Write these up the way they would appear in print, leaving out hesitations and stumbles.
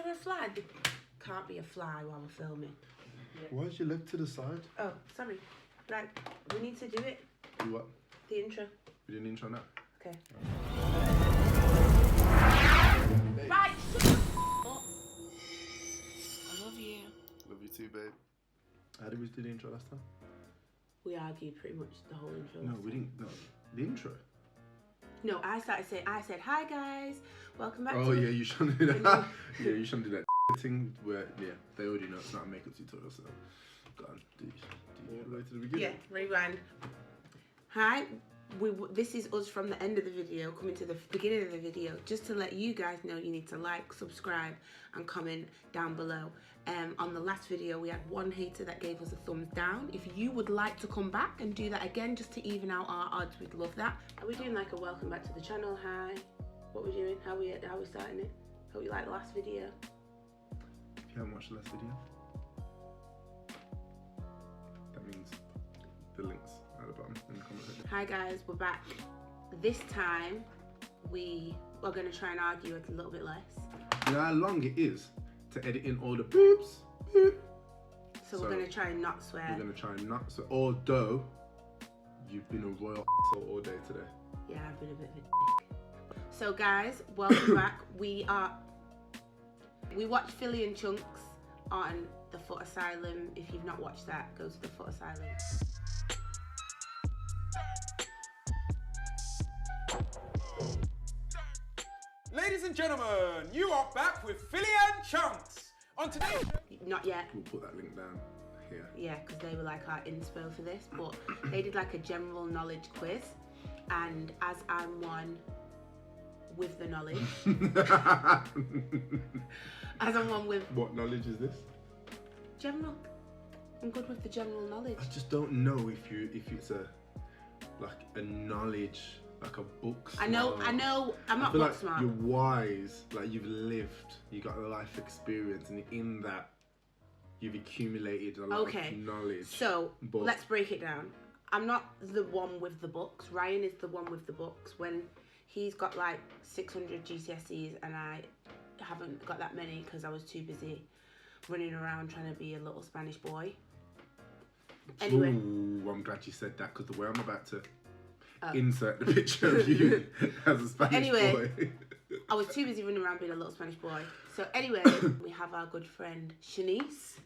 there a fly? There can't be a fly while we're filming. Why is your leg to the side? Oh, sorry. Right, we need to do it. Do what? The intro. We did an intro now? Okay. Right, shut up. I love you. Love you too, babe. How did we do the intro last time? We argued pretty much the whole intro. No, we didn't. No, the intro. No, I said, hi guys, welcome back Oh, to... yeah, you shouldn't do that. Yeah, you shouldn't do that thing where, yeah, they already know it's not a makeup tutorial, so go on, do you all the way to the beginning? Yeah, rewind. Hi, this is us from the end of the video, coming to the beginning of the video, just to let you guys know you need to like, subscribe, and comment down below. On the last video, we had one hater that gave us a thumbs down. If you would like to come back and do that again, just to even out our odds, we'd love that. Are we doing like a welcome back to the channel? Hi. What we're doing? How we starting it? Hope you liked the last video. If you haven't watched the last video, that means the links at the bottom in the comment section. Hi guys, we're back. This time, we are going to try and argue it a little bit less. You know how long it is to edit in all the boops? Boop. So we're going to try and not swear. We're going to try and not swear. Although, you've been a royal asshole all day today. Yeah, I've been a bit of a dick. So guys, welcome back. We watched VIII and CHUNKZ on the Foot Asylum. If you've not watched that, go to the Foot Asylum. Ladies and gentlemen, you are back with VIII and CHUNKZ. On today's Not yet. We'll put that link down here. Yeah, because they were like our inspo for this, but they did like a general knowledge quiz, and as I'm one with the knowledge, as I'm one with What knowledge is this? general, I'm good with the general knowledge. I just don't know if it's a knowledge, like a book smart. I know, I'm not I feel book like smart. You're wise, like you've lived, you got a life experience, and in that you've accumulated a lot of knowledge. So let's break it down. I'm not the one with the books. Ryan is the one with the books. When he's got like 600 GCSEs and I haven't got that many because I was too busy running around trying to be a little Spanish boy. Anyway. Ooh, I'm glad you said that, because the way I'm about to insert the picture of you as a Spanish boy. I was too busy running around being a little Spanish boy. So anyway, we have our good friend Shanice.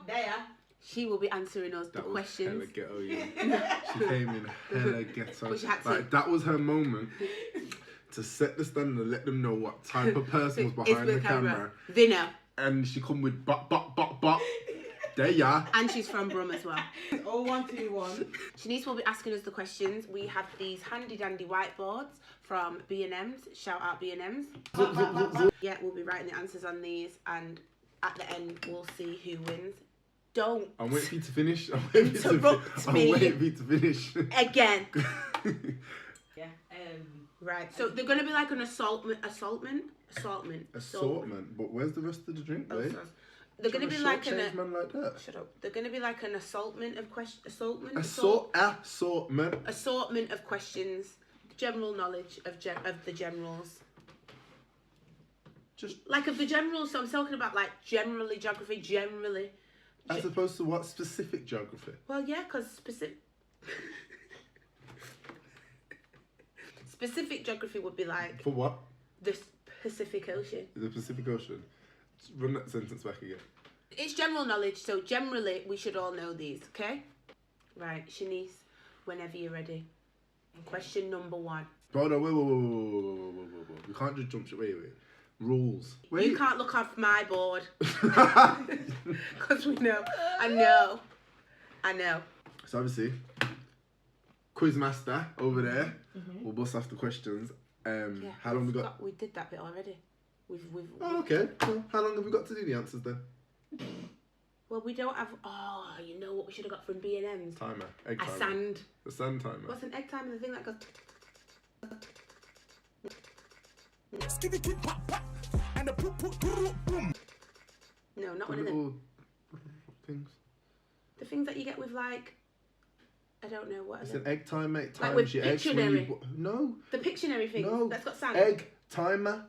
There. She will be answering us the questions. That was hella ghetto, yeah. She came in hella ghetto. But she had to. Like, that was her moment to set the standard and let them know what type of person was behind the camera. They know. And she come with bop. There ya. And she's from Brum as well. 0121. Shanice will be asking us the questions. We have these handy dandy whiteboards from B&M's. Shout out B&M's. Yeah, we'll be writing the answers on these, and at the end we'll see who wins. Don't. I'm waiting for you to finish. Interrupt me. I'm waiting for you to finish. Again. Yeah. Right. So they're gonna be like an assortment. But where's the rest of the drink, babe? They're gonna be like an. Man like that. Shut up. They're gonna be like an assortment of questions. Assortment of questions. General knowledge of the generals. Just like of the generals. So I'm talking about like generally geography. Generally. As opposed to what specific geography? Well, yeah, because specific geography would be like For what? the Pacific Ocean. The Pacific Ocean. Run that sentence back again. It's general knowledge, so generally we should all know these, okay? Right, Shanice, whenever you're ready. Question number 1. Hold on, wait. We can't just jump shit. Wait. Rules. Wait. You can't look off my board. Because we know. I know. So obviously, Quizmaster over there will bust off the questions. Yeah, how long we got? We did that bit already. Oh, okay. Well, how long have we got to do the answers then? Well, we don't have. Oh, you know what we should have got from B&M's? Timer. Egg timer. A sand. The sand timer. What's an egg timer? The thing that goes. No, not one of them. Things. The things that you get with like. I don't know what. It's an egg timer. It like times with your eggs when Pictionary. you. No. The Pictionary thing. No. That's got sand. Egg timer.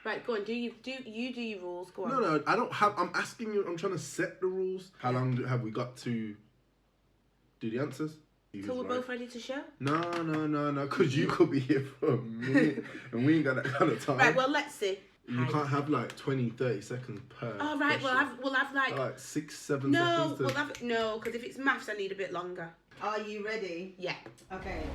Right, go on. Do your rules. Go on. No, I don't have. I'm asking you. I'm trying to set the rules. How long have we got to do the answers? Till we're both ready to show. No. Because you could be here for a minute, and we ain't got that kind of time. Right. Well, let's see. You can't have like 20, 30 seconds per. Oh right. We'll have like 6, 7 seconds. No, because if it's maths, I need a bit longer. Are you ready? Yeah. Okay.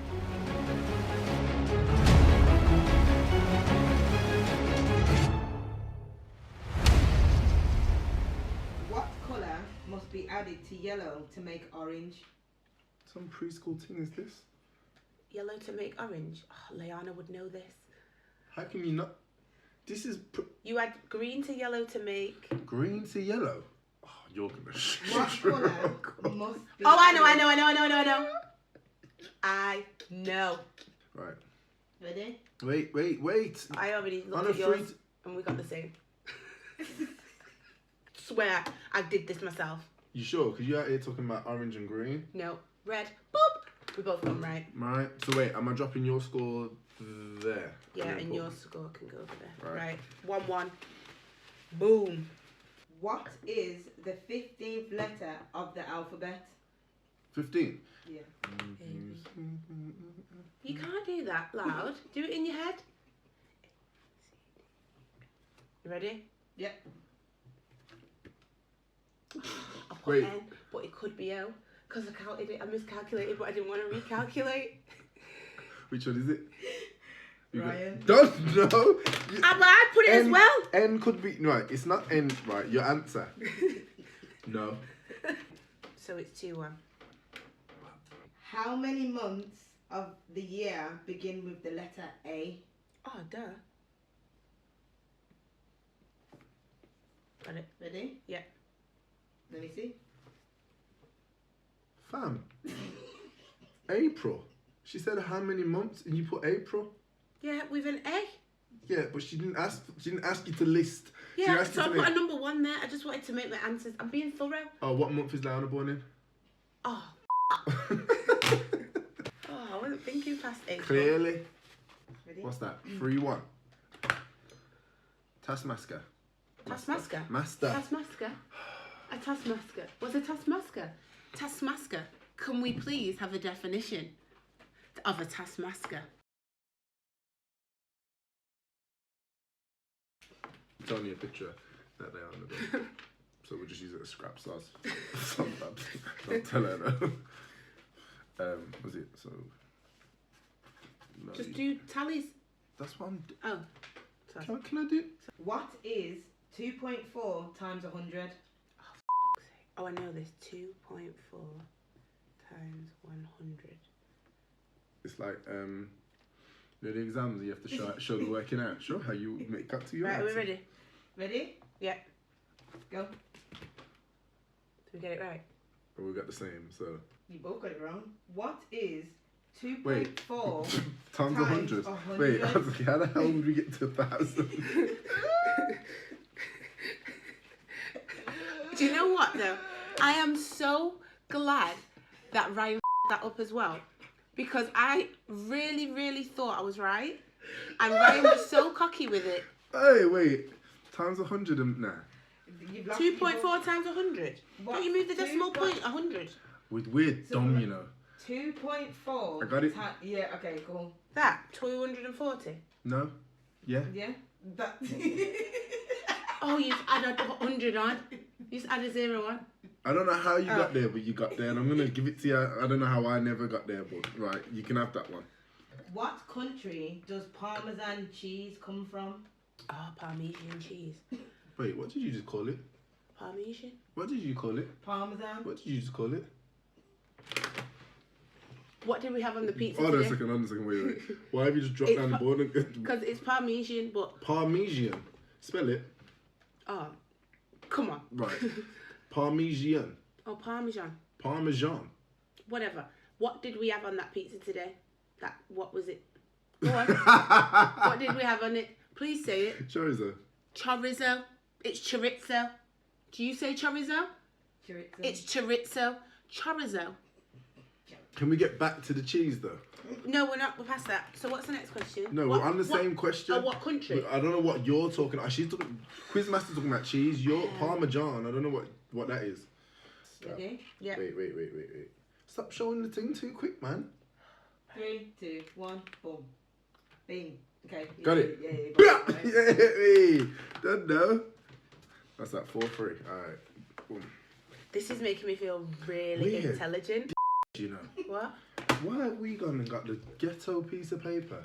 What colour must be added to yellow to make orange? Some preschool thing is this? Yellow to make orange. Oh, Leanna would know this. How can you not? This is You add green to yellow to make. green to yellow. Oh, you're gonna. What colour must be? Oh, I know. I know. Right. Ready? Wait. I already On looked a at yours free- and we got the same. Swear, I did this myself. You sure? Because you're out here talking about orange and green. No, red. Boop. We both got right. Right. So wait, am I dropping your score there? Yeah, then and put- your score can go over there. Right. Right. 1-1. Boom. What is the 15th letter of the alphabet? 15. Yeah. You can't do that loud. Do it in your head. You ready? Yep. I put Wait. N, but it could be O. Because I counted it, I miscalculated, but I didn't want to recalculate. Which one is it? Ryan. Don't know. I put it as well. N could be right. It's not N. Right. Your answer. No. So it's 2-1. How many months of the year begin with the letter A? Oh, duh. Got it. Ready? Yeah. Let me see. Fam. April. She said how many months, and you put April. Yeah, with an A. Yeah, but she didn't ask. She didn't ask you to list. She Yeah, asked so I you to put a make- number 1 there. I just wanted to make my answers. I'm being thorough. Oh, what month is Lana born in? Oh. Oh, I wasn't thinking past April. Clearly. Ready? What's that? 3-1. Taskmaster. Taskmaster. Master. Taskmaster. A taskmaster. What's a taskmaster? Taskmaster. Can we please have a definition of a taskmaster? It's only a picture that they are on the book. So we'll just use it as scrap sauce. Sometimes. Don't tell her no. Was it? So. No, Just do tallies. That's what I'm. Oh. Sorry. Can I do? What is 2.4 times 100? Oh, I know this. 2.4 times 100. It's like you know the exams you have to show the working out. Sure, how you make up to your Right, are we answer. ready? Ready? Yeah. Go. Did we get it right? But we got the same. So You both got it wrong. What is wait. 2.4 times 100. 100? Wait, I was like, how the hell would we get to 1,000? Do you know what though? I am so glad that Ryan that up as well, because I really thought I was right, and Ryan was so cocky with it. Hey, wait. Times 100 and nah. 2.4 times 100. What? Don't you move the decimal point? 100. With weird So dumb, what? you know. 2.4. I got it. Yeah. Okay. Cool. That 240. No. Yeah. Yeah. That. Oh, you've added 100 on. You just add a 0 on. I don't know how you got there, but you got there, and I'm gonna give it to you. I don't know how I never got there, but right, you can have that one. What country does Parmesan cheese come from? Oh, Parmesan cheese. Wait, what did you just call it? Parmesan. What did you call it? Parmesan. What did you just call it? What did we have on the pizza Hold on a today? second, wait. Why have you just dropped It's down the board? Because it's Parmesan, but Parmesan. Spell it. oh, come on. Right. Parmesan. Oh, Parmesan. Parmesan. Whatever. What did we have on that pizza today? What was it? Go on. What did we have on it? Please say it. Chorizo. Chorizo. It's chorizo. Do you say chorizo? Chorizo. It's chorizo. Chorizo. Can we get back to the cheese though? No, we're not. We're past that. So what's the next question? No, we're on the same question. Oh, what country? But I don't know what you're talking about. She's talking... Quizmaster's talking about cheese. You're Parmesan. I don't know what that is. Ready? Yeah. Wait. Stop showing the thing too quick, man. 3, 2, 1, boom. Bing. Okay. Got it. Yeah. Don't know. That's that 4-3. Alright. Boom. This is making me feel really Weird. intelligent. You know. What? Why have we gone and got the ghetto piece of paper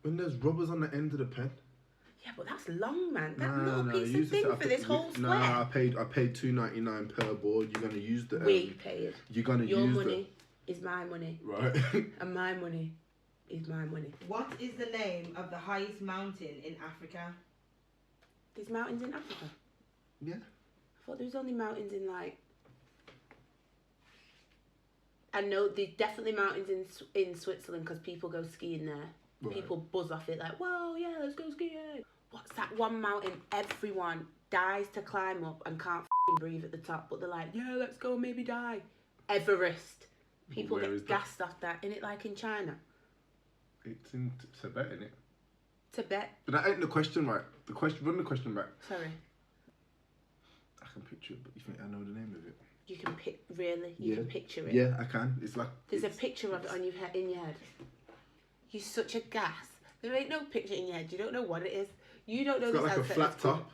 when there's rubbers on the end of the pen? Yeah, but that's long, man. That No, little piece of thing for this whole square. Nah, I paid $2.99 per board. You're gonna use the. We paid. You're gonna Your use money is my money, Right. and my money is my money. What is the name of the highest mountain in Africa? There's mountains in Africa. Yeah. I thought there was only mountains in like. I know there's definitely mountains in Switzerland because people go skiing there. Right. People buzz off it like, whoa, yeah, let's go skiing. What's that one mountain everyone dies to climb up and can't breathe at the top, but they're like, yeah, let's go, maybe die. Everest. People Where is get that? gassed off that. Isn't it like in China? It's in Tibet, isn't it? Tibet. But that ain't the question, right? Run the question back. Sorry. I can picture it, but you think I know the name of it? You can you can picture it. Yeah, I can. It's like There's a picture of it on your head, in your head. You're such a gas. There ain't no picture in your head. You don't know what it is. You don't know It's got this like a outfit flat is called.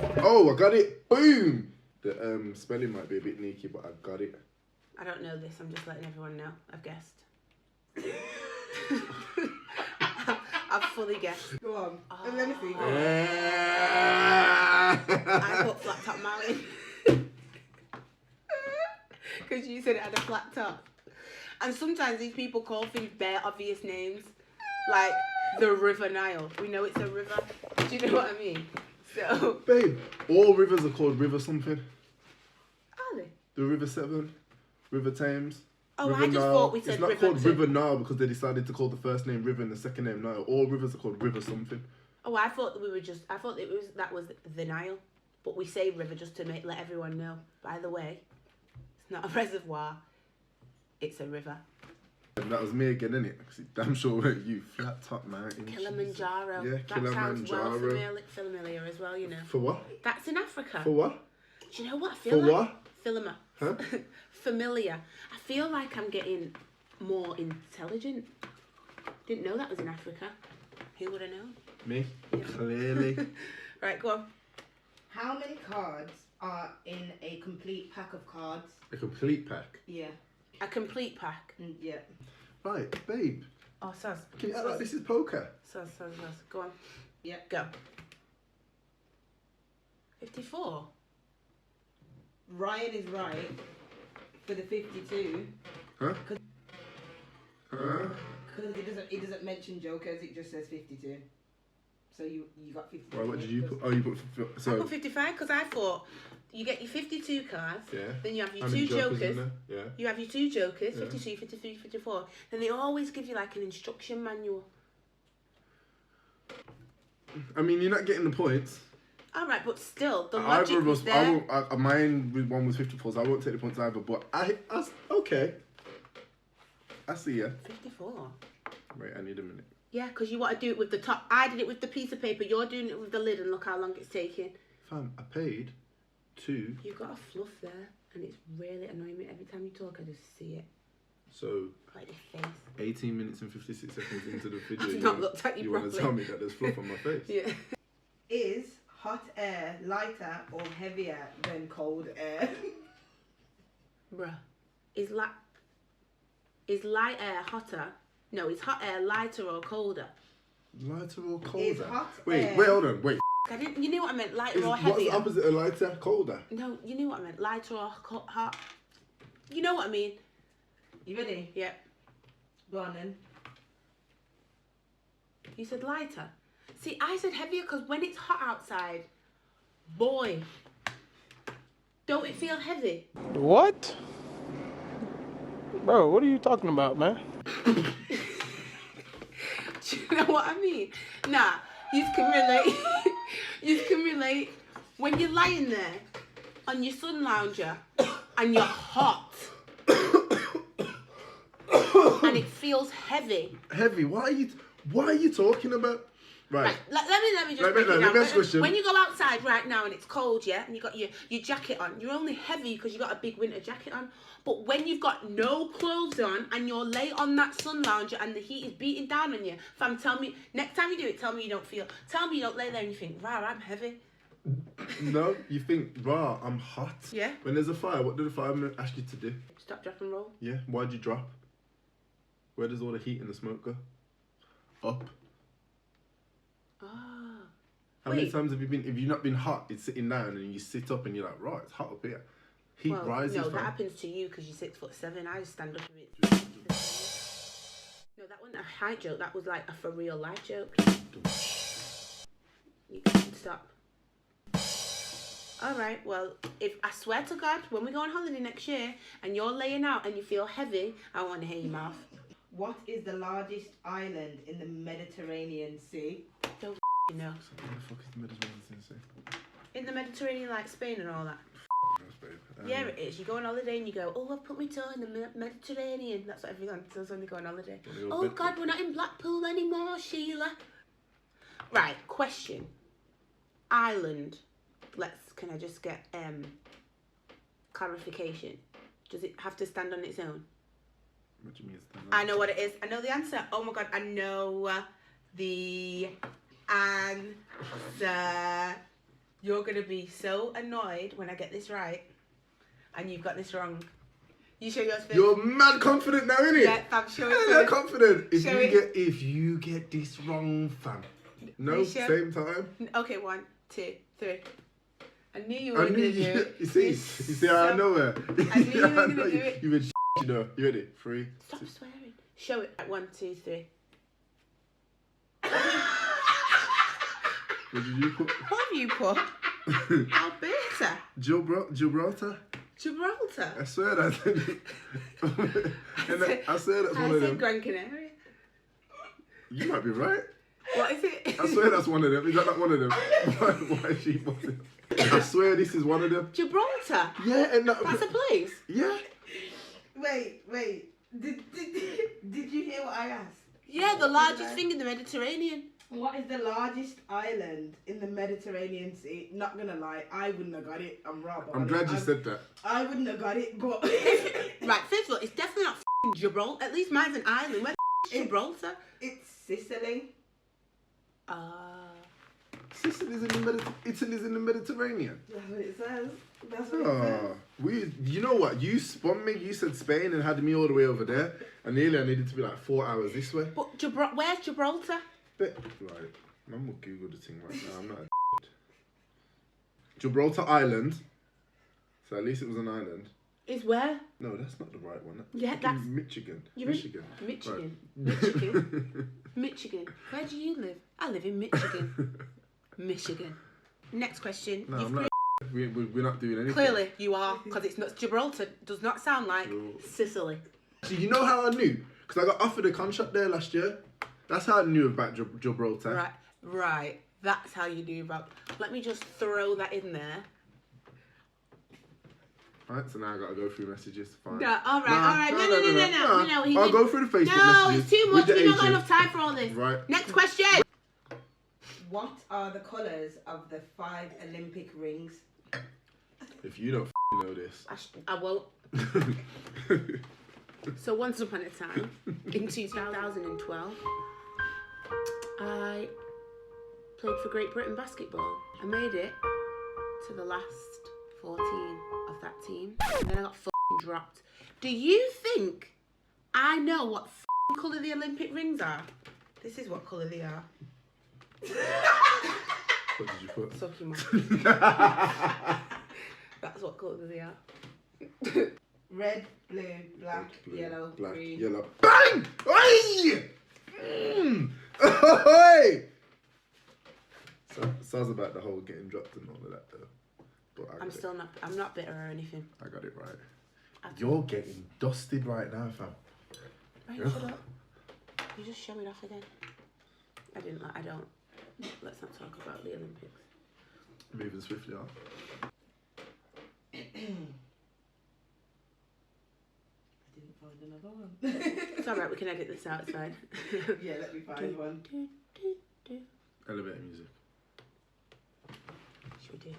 top. Oh, I got it! Boom! The spelling might be a bit sneaky, but I got it. I don't know this. I'm just letting everyone know. I've guessed. I've fully guessed. Go on. Let me see. I put flat top mountain. Because you said it had a flat top. And sometimes these people call things bare obvious names. Like the River Nile. We know it's a river. Do you know what I mean? So. Babe, all rivers are called River something. Are they? The River Severn, River Thames. Oh, River I just Nile. thought we said it's not River called too. River Nile because they decided to call the first name River and the second name Nile. All rivers are called River something. Oh, I thought that was the Nile. But we say river just to let everyone know. By the way, it's not a reservoir. It's a river. And that was me again, innit? Damn sure you flat top mountain. Kilamanjaro. Yeah, That sounds well Kilimanjaro. familiar as well, you know. For what? That's in Africa. For what? Do you know what I For feel like? what? Filima. Huh? Familiar. I feel like I'm getting more intelligent. Didn't know that was in Africa. Who would have known? Me? Clearly. Right, go on. How many cards are in a complete pack of cards? A complete pack. Yeah. A complete pack. Yeah. Right, babe. Oh, Saz. Can you act like this is poker? Saz. Go on. Yeah. Go. 54. Ryan is right for the 52 Huh? because it doesn't mention jokers. It just says 52. So you got 52. Right, what did you put? Oh, you put... I So... put 55 because I thought you get your 52 cards. Yeah. Then you have your How many two jokers in jokers. there? Yeah. You have your two jokers, Yeah. 52, 53, 54. Then they always give you like an instruction manual. I mean, you're not getting the points. Alright, but still, the logic Either of was us, there. mine one was 54, so I won't take the points either. But okay. I see ya. 54. Wait, I need a minute. Yeah, because you want to do it with the top. I did it with the piece of paper. You're doing it with the lid, and look how long it's taking. Fam, I paid 2. You've got a fluff there, and it's really annoying me. Every time you talk, I just see it. So, Like your face. 18 minutes and 56 seconds into the video, I've not looked at you want to properly. tell me that there's fluff on my face? Yeah. Is hot air lighter or heavier than cold air? Bruh. Is light air hotter? No, is hot air lighter or colder? Lighter or colder? Is hot wait, air- hold on, wait. You knew what I meant, lighter or What's heavier? the opposite of lighter? Colder? No, you knew what I meant, lighter or hot. You know what I mean? You ready? Yep. Go on then. You said lighter. See, I said heavier because when it's hot outside, boy, don't it feel heavy? What? Bro, what are you talking about, man? Do you know what I mean? Nah, you can relate. You can relate when you're lying there on your sun lounger and you're hot and it feels heavy. Heavy? Why are you talking about? Right. Let me just break it let down. me ask you a question. When you go outside right now and it's cold, yeah, and you got your jacket on, you're only heavy because you got a big winter jacket on. But when you've got no clothes on and you're lay on that sun lounger and the heat is beating down on you, fam, tell me, next time you do it, tell me you don't lay there and you think, wow, I'm heavy. No, you think, rah, I'm hot. Yeah. When there's a fire, what did the fireman ask you to do? Stop, drop and roll. Yeah. Why'd you drop? Where does all the heat and the smoke go? Up. Ah. How many times have you not been hot? It's sitting down and you sit up and you're like, right, it's hot up here. Heat rises. No, fam. that happens to you because you're 6'7". I just stand up a bit. No, that wasn't a height joke. That was like a for real life joke. You can stop. All right. Well, if I swear to God, when we go on holiday next year and you're laying out and you feel heavy, I want to hear your mouth. What is the largest island in the Mediterranean Sea? Don't know. Where the fuck is the Mediterranean Sea? In the Mediterranean, like Spain and all that. Yes, babe. Yeah, it is. You go on holiday and you go, oh, I've put my toe in the Mediterranean. That's what everyone does when they go on holiday. Oh, God, we're not in Blackpool anymore, Sheila. Right, question. Island. Can I just get clarification? Does it have to stand on its own? What do you mean? I know what it is. I know the answer. Oh, my God, I know the answer. You're going to be so annoyed when I get this right and you've got this wrong. You show yours first. You're mad confident now, innit? Yeah, fam, show it I'm first. confident. Show it. If you get this wrong, fam. No, You sure? same time. Okay, 1, 2, 3. I knew you were going to do it. You see how I know it. I knew you were going to do it. You've been you know. You ready? 3. Stop swearing. Show it. 1, 2, 3. What did you put? What have you put? Alberta. Gibraltar? Gibraltar. I swear that's I swear that's one of I them. said Gran Canaria. You might be right. What is it? I swear that's one of them. Is that not one of them? Why is she buzzing? I swear this is one of them. Gibraltar. Yeah, and that, That's a place. yeah. Wait. Did you hear what I asked? Yeah, the largest thing in the Mediterranean. What is the largest island in the Mediterranean Sea? Not gonna lie, I wouldn't have got it. I'm Rob. I'm glad you said that. I wouldn't have got it, but Right, first of all, it's definitely not Gibraltar. At least mine's an island. Where the Gibraltar? it's Sicily. Sicily's Italy's in the Mediterranean. That's what it says. That's what it says. You know what? You spun me. You said Spain and had me all the way over there, and nearly I needed to be like 4 hours this way. But where's Gibraltar? Right, I'm gonna Google the thing right now. I'm not. Gibraltar Island. So at least it was an island. Is where? No, that's not the right one. Yeah, that's Michigan. Michigan. Right. Michigan. Michigan. Where do you live? I live in Michigan. Michigan. Next question. No, You've I'm not. We're not doing anything. Clearly, you are, because it's not Gibraltar. Does not sound like Sicily. So you know how I knew? Because I got offered a contract there last year. That's how I knew about Gibraltar. Right. That's how you knew about. Let me just throw that in there. Right, so now I gotta go through messages. Fine. No, all right. No. I'll go through the Facebook No, messages. it's too much. with the We don't got agent. enough time for all this. Right. Next question. What are the colours of the 5 Olympic rings? If you don't know this. I won't. So once upon a time, in 2012, I played for Great Britain basketball. I made it to the last 14 of that team, and then I got dropped. Do you think I know what colour the Olympic rings are? This is what colour they are. What did you put? Suck your mouth. That's what colour they are. Red, blue, black, yellow, black, green. yellow. Bang! Oi! Oi! So, sounds about the whole getting dropped and all of that though. But I'm not bitter or anything. I got it right. You're getting dusted right now, fam. Right, shut up. You just show it off again. I don't. Let's not talk about the Olympics. Moving swiftly on. I didn't find another one. It's alright, we can edit this out, it's fine. Yeah, let me find one. Elevator music. Should we do?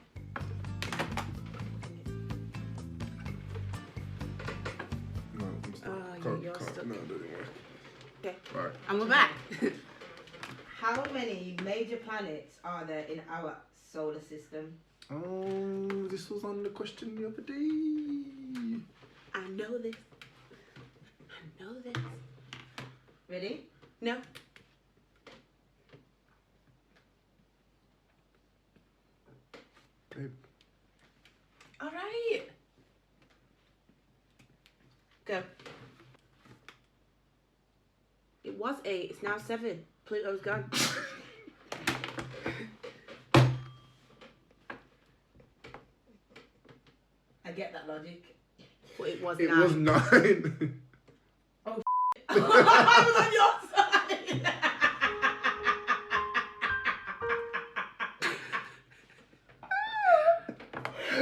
No, I'm stuck. Oh, you're stuck. No, it doesn't work. Okay. Right. And we're back. How many major planets are there in our solar system? Oh, this was on the question the other day. I know this. I know this. Ready? No. Babe. Alright. Go. It was 8, it's now 7. Pluto's gone. I get that logic. But it was It 9. was 9. I was on your side.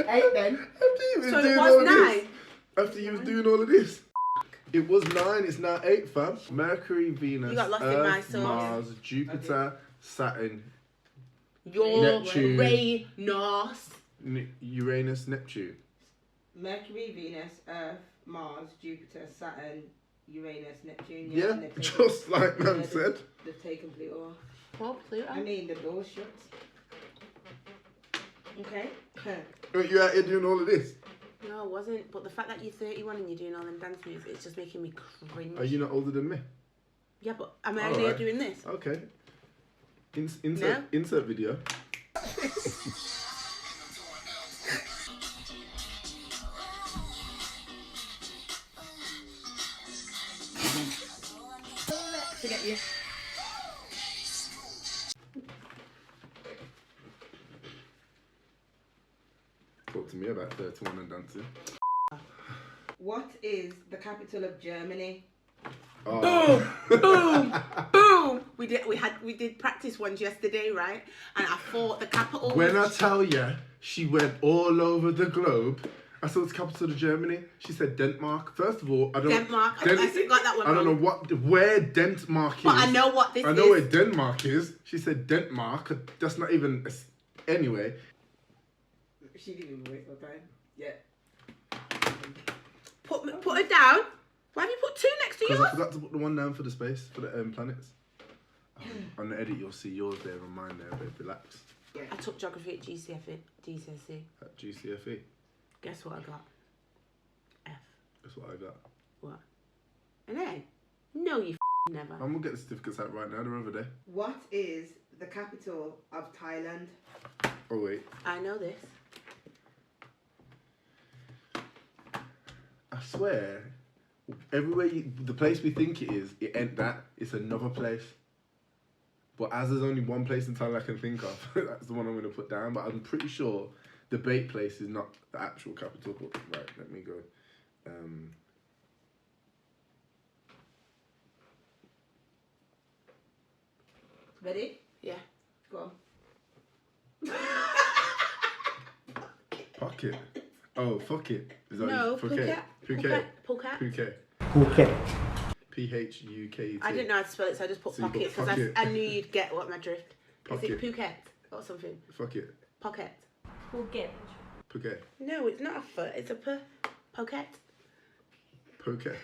8 then. After you was So doing it all was of 9. this. After you was doing all of this. It was 9, it's now 8, fam. Mercury, Venus, You got lost in my Earth, sauce. Mars, Jupiter, Saturn, Your Neptune. Uranus. Uranus, Neptune. Mercury, Venus, Earth, Mars, Jupiter, Saturn, Uranus, Neptune. Yeah, and they've taken- just like man said. They've taken Pluto off. Well, Pluto. I mean, the door's shut. Okay. Weren't you out here doing all of this? No, it wasn't. But the fact that you're 31 and you're doing all them dance moves, it's just making me cringe. Are you not older than me? Yeah, but am I actually Alright. doing this? Okay. No? Insert video. Forget you. Talk to me about 31 and dancing. What is the capital of Germany? Oh. Boom! Boom! We did practice ones yesterday, right? And I thought the capital When I was... tell you, she went all over the globe. I saw the capital of Germany. She said Denmark. First of all, I don't. Denmark. I got that one I don't know wrong. where Denmark is. But I know what this I know is. where Denmark is. She said Denmark. That's not even. Anyway. She didn't even waste her time. Yeah. Put it down. Why have you put 2 next to Because I yours? forgot to put the one down for the space for the planets. On the edit, you'll see yours there and mine there. Babe, relax. I took geography at GCSE. At GCFE. Guess what I got? F. That's what I got. What? An A? No, you never. I'm gonna get the certificates out right now. They're over there. What is the capital of Thailand? Oh wait. I know this. I swear, everywhere the place we think it is, it ain't that. It's another place. But as there's only one place in Thailand I can think of, that's the one I'm going to put down. But I'm pretty sure the bait place is not the actual capital. But right, let me go. Ready? Yeah. Go on. Pocket. Oh, fuck it. Is that No, Phuket? Phuket. Phuket. Phuket. Phuket. P-H-U-K-E-T. I didn't know how to spell it, so I just put So you put pocket because pocket. I knew you'd get what my drift. Is it Pocket. Phuket or something? Fuck it. Pocket. Phuket. Phuket. No, it's not a foot. It's a pocket. Phuket.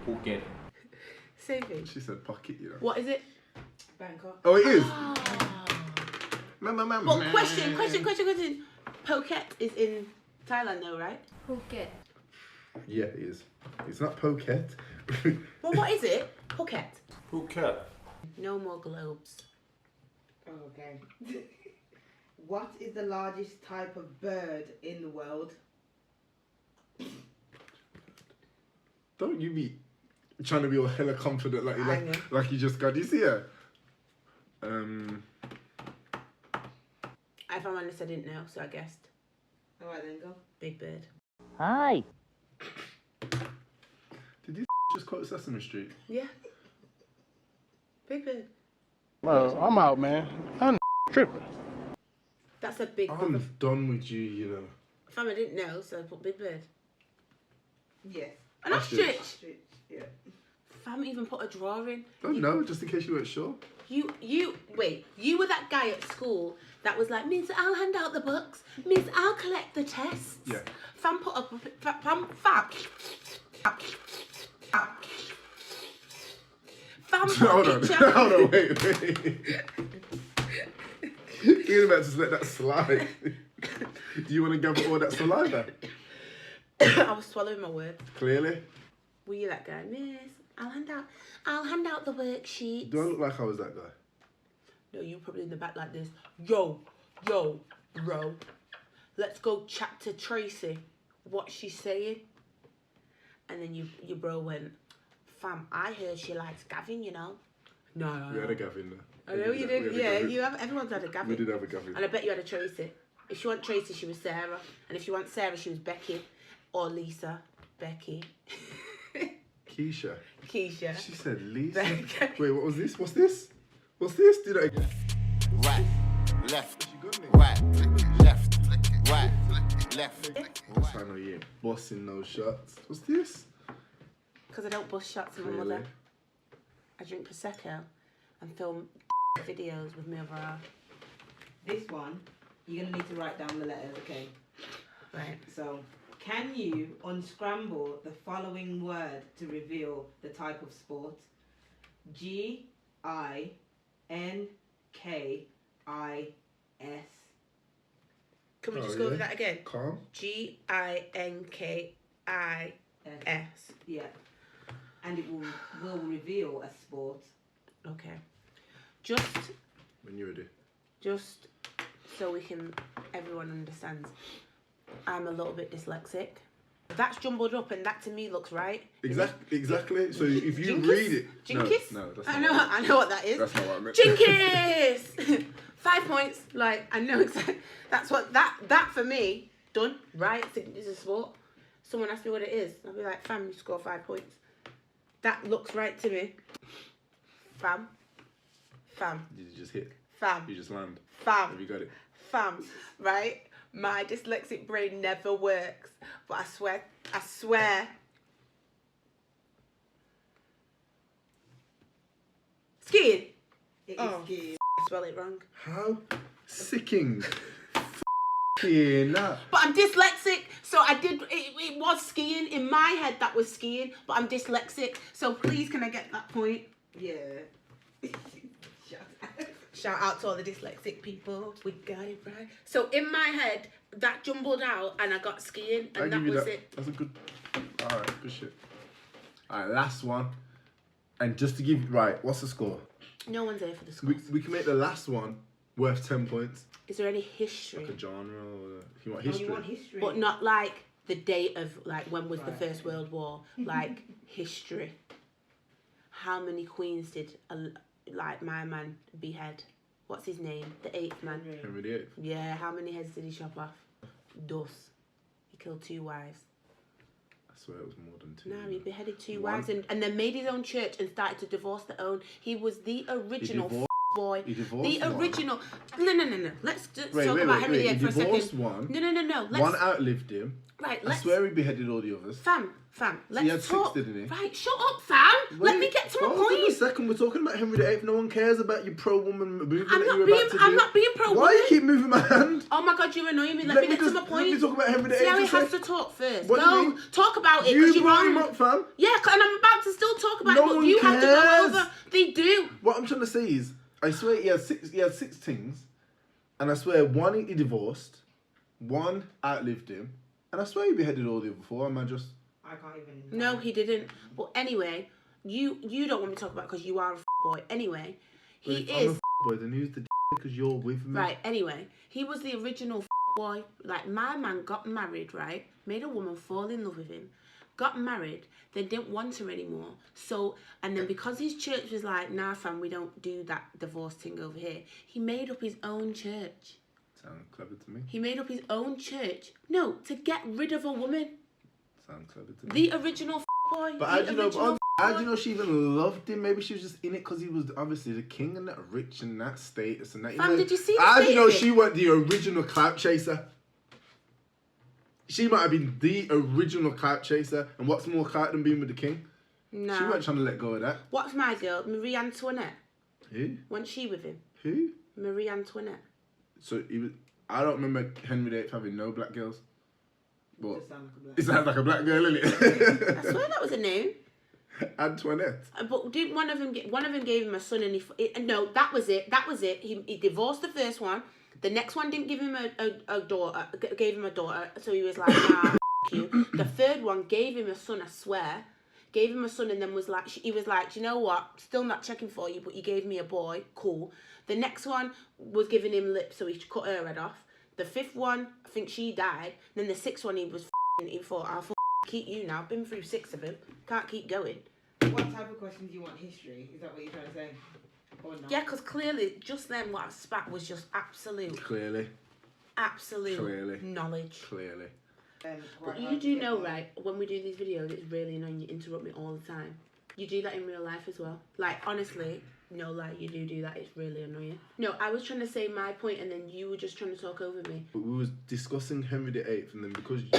Phuket. Same thing. She said pocket, you know. What is it? Bangkok. Oh, it is. Ah. Mama. But question. Phuket is in Thailand, though, right? Phuket. Yeah, it is. It's not Phuket. Well, what is it? Phuket. Phuket. No more globes. Oh, okay. What is the largest type of bird in the world? Don't you be trying to be all hella confident like I know. like you just got. Do you see her? If I'm honest, I didn't know, so I guessed. Alright then, go. Big bird. Hi. Did you just quote Sesame Street? Yeah. Big bird. Well, I'm out, man. I'm tripping. That's a big bird. I'm done with you, you know. Fam, I didn't know, so I put big bird. Yes. An ostrich. Ostrich, yeah. Fam even put a drawing. Oh no, just in case you weren't sure. Wait, you were that guy at school that was like, Miss, I'll hand out the books. Miss, I'll collect the tests. Yeah. Fam put up, fam put Hold a on, picture. hold on, wait. You're about to just let that slide. Do you want to gather all that saliva? I was swallowing my words. Clearly. Were you that guy? Miss, I'll hand out the worksheets. Do I look like I was that guy? No, you probably in the back like this. Yo, bro. Let's go chat to Tracy. What's she saying? And then your bro went, fam, I heard she likes Gavin, you know. No. We had a Gavin there. I know you did. Yeah, everyone's had a Gavin. We did have a Gavin. And I bet you had a Tracy. If you want Tracy, she was Sarah. And if you want Sarah, she was Becky. Or Lisa. Becky. Keisha. Keisha. She said Lisa. Becky. Wait, what was this? What's this? Do that again. Right, left, right, left, right, left. That's how I know you ain't bossing those shots. What's this? Because I don't bust shots of my Really? mother. I drink Prosecco and film videos with my other half. This one, you're going to need to write down the letters, okay? Right. So, can you unscramble the following word to reveal the type of sport? GINKIS. Can we Oh, just go over yeah. that again? Calm. GINKIS. Yeah. And it will reveal a sport. Okay. Just When you're ready. so everyone understands. I'm a little bit dyslexic. That's jumbled up and that to me looks right. Exactly. So if you Jinkies? read it. Jinkies? No, that's I not know, what I know what that is. That's not what I meant. Jinkies! 5 points. Like, I know exactly. That's what, that for me, done, right? It's a sport. Someone asks me what it is. I'll be like, fam, you score 5 points. That looks right to me. Fam. Did you just hit? Fam. You just land. Fam. Have you got it? Fam. Right? My dyslexic brain never works. But I swear. Skiing. It is Oh. skiing. I spell it wrong. How sicking. That. But I'm dyslexic, so it was skiing. In my head, that was skiing, but I'm dyslexic, so please can I get that point? Yeah. Shout out to all the dyslexic people. We got it right. So in my head, that jumbled out and I got skiing and that was it. That's a good. Alright, good shit. Alright, last one. And just to give you. Right, what's the score? No one's there for the scores. We can make the last one worth 10 points. Is there any history? Like a genre or. If you want Oh, history. you want history? But not like the date of like when was the First World War. Like history. How many queens did like my man behead? What's his name? The 8th man. Henry VIII. Yeah, how many heads did he chop off? Dos. He killed 2 wives. I swear it was more than 2. No, he beheaded 2 One. wives and then made his own church and started to divorce their own. He was the original boy. He divorced The one. original. No. Let's just Wait, talk about Henry VIII he for a divorced second. one. No. Let's, One outlived him. right, I let's. swear he beheaded all the others. Fam. Let's he had talk. 6, didn't he? Right, shut up, fam. Let me get to my Hold on a point. second. We're talking about Henry VIII. No one cares about your pro-woman movement I'm that not you were being. about to I'm do. not being pro-woman. Why do you keep moving my hand? Oh my God, you're annoying me. Let me get to my point. Let me talk about Henry VIII. See how he for a has sec. to talk first. What do you Go mean? talk about it You because you're brought him wrong. up, fam. Yeah, and I'm about to still talk about No it, but one you have to go cares. over. They do. What I'm trying to say is, I swear he had 6 things, and I swear one he divorced, one outlived him, and I swear he beheaded all the other 4. Am I just? I can't even. No, he didn't. But anyway, you don't want me to talk about it because you are a boy. Anyway, he If I'm is. a boy, then who's the because you're with me? Right, anyway, he was the original boy. Like, my man got married, right? Made a woman fall in love with him. Got married, then didn't want her anymore. So, and then because his church was like, nah, fam, we don't do that divorce thing over here, he made up his own church. Sound clever to me. He made up his own church. No, to get rid of a woman. Sound clever to me. The original boy. But how do you know? original How do you know she even loved him? Maybe she was just in it because he was obviously the king and that rich and that status and that. Fam, did you see the How do you know status? she wasn't the original clout chaser? She might have been the original clout chaser, and what's more clout than being with the king? No. She weren't trying to let go of that. What's my girl? Marie Antoinette. Who? Wasn't she with him? Who? Marie Antoinette. So he was. I don't remember Henry VIII having no black girls. But Just sound like a black it sounds like a black girl, isn't I swear that was a name. it? Antoinette. But didn't one of them gave him a son and no, that was it. That was it. He divorced the first one. The next one didn't give him a daughter. Gave him a daughter. So he was like, nah, f*** you. The third one gave him a son. I swear. Gave him a son and then was like, he was like, you know what? Still not checking for you, but you gave me a boy. Cool. The next one was giving him lips, so he cut her head off. The fifth one, I think she died. Then the sixth one, he thought, I'll keep you now. Been through 6 of them. Can't keep going. What type of questions do you want? History? Is that what you're trying to say? Or not? Yeah, because clearly, just then what I spat was just absolute Clearly. knowledge. Clearly. But you do know, right, when we do these videos, it's really annoying. You interrupt me all the time. You do that in real life as well. Like, honestly, no, like, you do that. It's really annoying. No, I was trying to say my point and then you were just trying to talk over me. But we was discussing Henry VIII, and then because you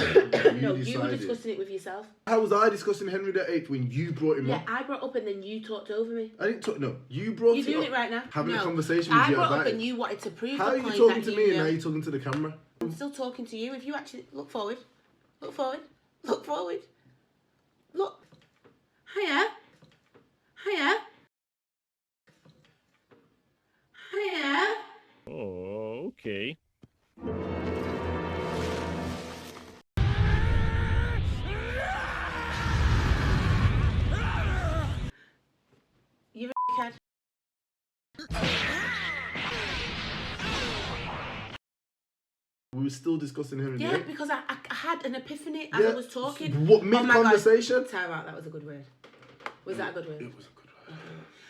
No, decided... you were discussing it with yourself. How was I discussing Henry VIII when you brought him up? Yeah, I brought up and then you talked over me. I didn't talk... No, you brought You're it doing up. it right now. Having no, a conversation with I you brought about up it. and you wanted to prove How the are point you talking that to me and know. now you're talking to the camera? I'm still talking to you. If you actually... Look forward. Look forward. Look forward. Look. Hiya. Hiya. Hiya. Oh, okay. You're a kid. We were still discussing Henry Yeah, VIII. because I had an epiphany as I was talking. What, my God. mid-conversation? Time out, that was a good word. Was that a good word? It was a good word.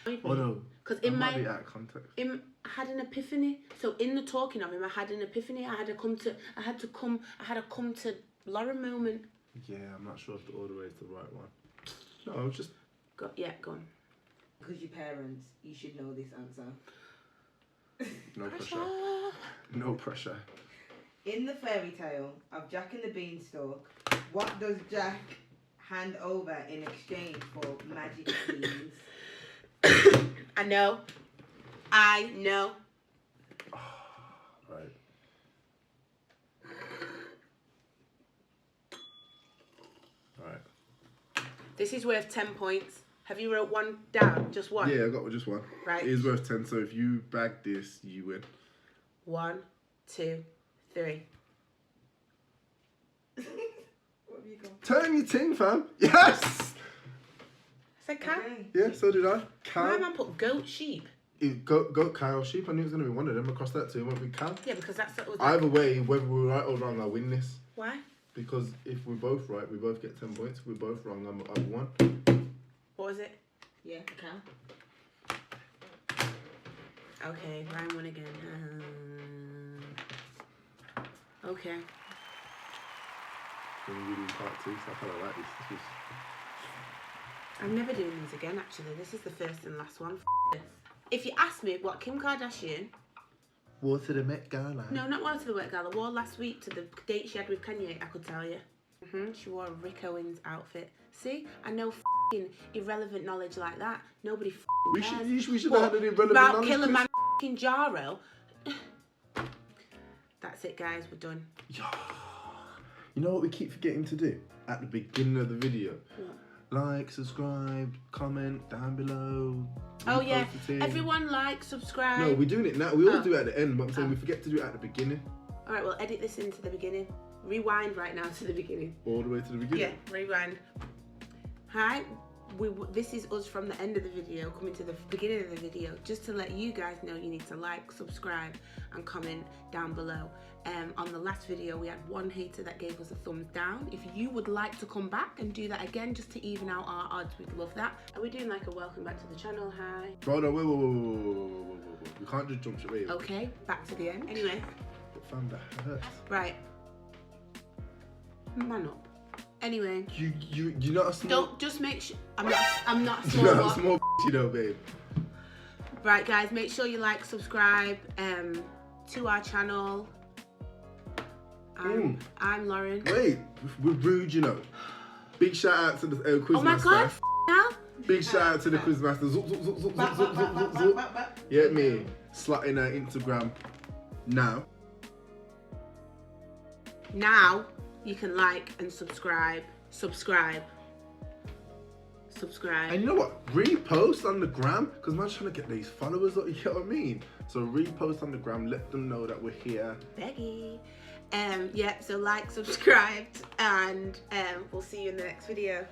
Okay. Oh no. Because That in might my... be out of context. I had an epiphany. So in the talking of him, I had an epiphany. I had a come to Lauren moment. Yeah, I'm not sure if the order is the right one. No, I was just... Go on. Because your parents, you should know this answer. No pressure. No pressure. In the fairy tale of Jack and the Beanstalk, what does Jack hand over in exchange for magic beans? I know. Right. Right. This is worth 10 points. Have you wrote one down? Just one? Yeah, I got just one. Right. It is worth 10, so if you bag this, you win. 1, 2, 3. What have you got? Turn your ting, fam. Yes! I said cow. Okay. Yeah, so did I. Why Cow. man put goat, sheep? Goat, cow, sheep. I knew it was going to be one of them. Across that too. It won't be cow. Yeah, because that's what was. Either way, whether we're right or wrong, I win this. Why? Because if we're both right, we both get 10 points. If we're both wrong, I've won. What was it? Yeah, cow. Okay, Ryan won again. Okay. Then we do part 2, so I kind of like this. This was... I'm never doing these again, actually. This is the first and last one. F this. If you ask me what Kim Kardashian... Wore to the Met Gala. No, not wore to the Met Gala. Wore last week to the date she had with Kanye, I could tell you. She wore a Rick Owens outfit. See? I know f***ing irrelevant knowledge like that. Nobody We cares. should have had an irrelevant about knowledge. Kilamanjaro. That's it, guys. We're done. You know what we keep forgetting to do at the beginning of the video? What? Like, subscribe, comment down below. Oh yeah, repost the thing. everyone like, subscribe. No, we're doing it now. We always Oh. do it at the end, but I'm saying we forget to do it at the beginning. All right, well, edit this into the beginning. Rewind right now to the beginning. All the way to the beginning. Yeah, rewind. Hi, this is us from the end of the video coming to the beginning of the video, just to let you guys know you need to like, subscribe and comment down below. On the last video we had one hater that gave us a thumbs down. If you would like to come back and do that again just to even out our odds, we'd love that. Are we doing like a welcome back to the channel? Hi. Bro, no, wait. We can't just jump straight. Wait. Okay, back to the end. Anyway, But fam, that hurts. right. Man up. Anyway. You're not a small... Don't, just make sure, I'm not a small You're not a one. small you know, babe. Right guys, make sure you like, subscribe to our channel I'm Lauren. Wait, we're rude, you know. Big shout out to the Quizmaster. Oh my god, now? Big shout out to the Quizmaster. Zoop, zoop, zoop, zoop, zoop, zoop, zoop, zoop, zoop. Yeah, me. Slutting her Instagram now. Now you can like and subscribe. And you know what? Repost on the gram, because man's trying to get these followers up, you get what I mean? So repost on the gram, let them know that we're here. Beggy. Yeah, so like, subscribe, and we'll see you in the next video.